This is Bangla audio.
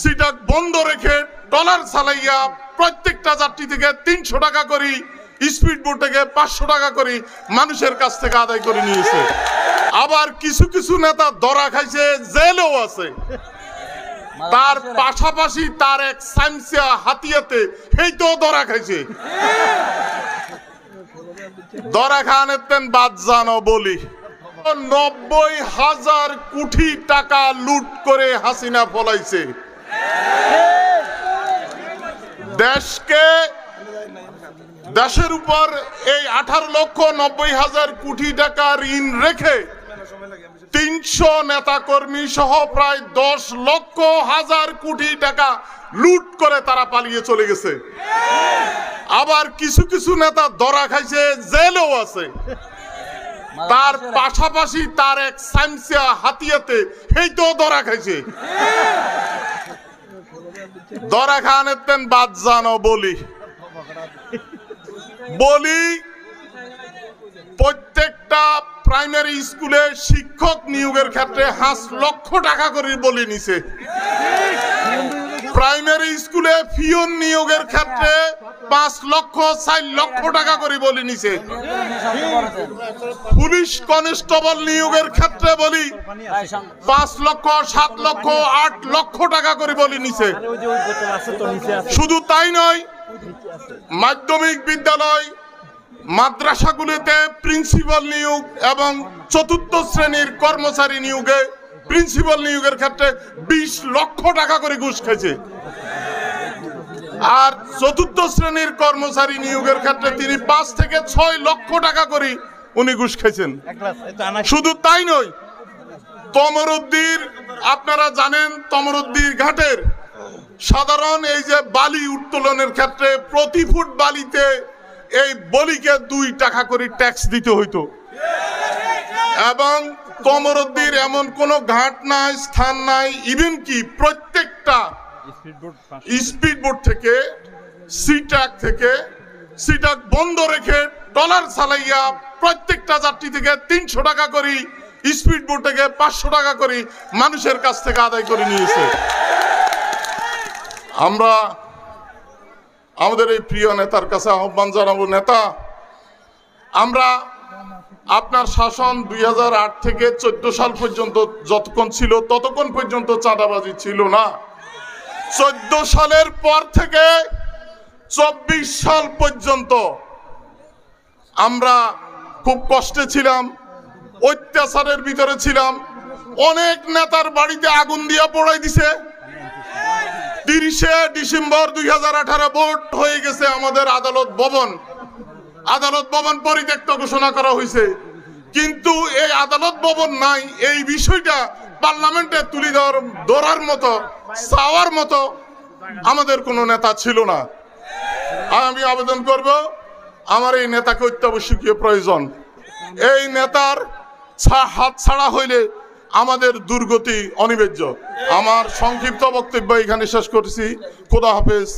সিটাক বন্ধ রেখে ট্রলার চালাইয়া প্রত্যেকটা যাত্রী থেকে 300 টাকা করি, স্পিড বোট থেকে 500 টাকা করি মানুষের কাছ থেকে আদায় করে নিয়েছে। আবার কিছু কিছু নেতা ধরা খাইছে, জেলেও আছে। তার পাশাপাশি তার এক সাইমসিয়া হাতিয়াতে হেইতেও ধরা খাইছে। ধরা খান এতেন বাদ জানো বলি 90,000 কোটি টাকা লুট করে হাসিনা ফলাইছে। দেশের উপর এই 18,90,000 কোটি টাকা ঋণ রেখে 300 নেতাকর্মী সহ প্রায় 10,00,000 কোটি টাকা লুট করে তারা পালিয়ে চলে গেছে। আবার কিছু কিছু নেতা ধরা খাইছে, জেলেও আছে। তার পাশাপাশি তার এক সাইমসিয়া হাতিয়াতে হেইতেও ধরা খাইছে। ধরা খান এতেন বাদ জানো বলি প্রত্যেকটা প্রাইমারি স্কুলে শিক্ষক নিয়োগের ক্ষেত্রে 5 লক্ষ টাকা করে বলি নিছে। প্রাইমারি স্কুলে পিয়ন নিয়োগের ক্ষেত্রে 5 লক্ষ 4 লক্ষ টাকা করে বলি নিছে। পুলিশ কনস্টেবল নিয়োগের ক্ষেত্রে বলি 5 লক্ষ 7 লক্ষ 8 লক্ষ টাকা করে বলি নিছে। শুধু তাই নয়, মাধ্যমিক বিদ্যালয় মাদ্রাসাগুলিতে প্রিন্সিপাল নিয়োগ এবং 4র্থ শ্রেণীর কর্মচারী নিয়োগে প্রিন্সিপাল নিয়োগের ক্ষেত্রে 20 লক্ষ টাকা করে ঘুষ খাইছে। আর 4র্থ শ্রেণীর কর্মচারী নিয়োগের ক্ষেত্রে তিনি 5 থেকে 6 লক্ষ টাকা করে উনি ঘুষ খাইছেন। শুধু তাই নয়, তমরুদ্দির আপনারা জানেন তমরুদ্দির ঘাটের সাধারণ এই যে বালি উত্তোলনের ক্ষেত্রে প্রতি ফুট বালিতে এই বলিকে 2 টাকা করে ট্যাক্স দিতে হইতো। এবং তমরুদ্দির এমন কোন ঘাট নাই, স্থান নাই, ইভেন কি প্রত্যেকটা স্পিড বোট থেকে সিটাক বন্ধ রেখে ট্রলার চালাইয়া প্রত্যেকটা যাত্রী থেকে 300 টাকা করি, স্পিড বোট থেকে 500 টাকা করি মানুষের কাছ থেকে আদায় করে নিয়েছে। আমরা আমাদের এই প্রিয় নেতার কাছে আহ্বান জানাবো, নেতা, আমরা আপনার শাসন 2008 থেকে 14 সাল পর্যন্ত যতক্ষণ ছিল ততক্ষণ পর্যন্ত চাঁদাবাজি ছিল না। 14 সালের পর থেকে 24 সাল পর্যন্ত আমরা খুব কষ্টে ছিলাম, অত্যাচারের ভিতরে ছিলাম। অনেক নেতার বাড়িতে আগুন দিয়া পোড়াই দিছে। 30শে ডিসেম্বর 2018 ভোট হয়ে গেছে আমাদের আদালত ভবন পরিত্যক্ত ঘোষণা করা হয়েছে, কিন্তু এই আদালত ভবন নাই। এই বিষয়টা পার্লামেন্টে তুলে ধরার মতো, চাওয়ার মতো আমাদের কোনো নেতা ছিল না। আমি আবেদন করব, আমার এই নেতাকে অত্যাবশ্যকীয় প্রয়োজন। এই নেতার হাত ছাড়া হইলে আমাদের দুর্গতি অনিবার্য। আমার সংক্ষিপ্ত বক্তব্য এখানে শেষ করছি। খোদা হাফেজ।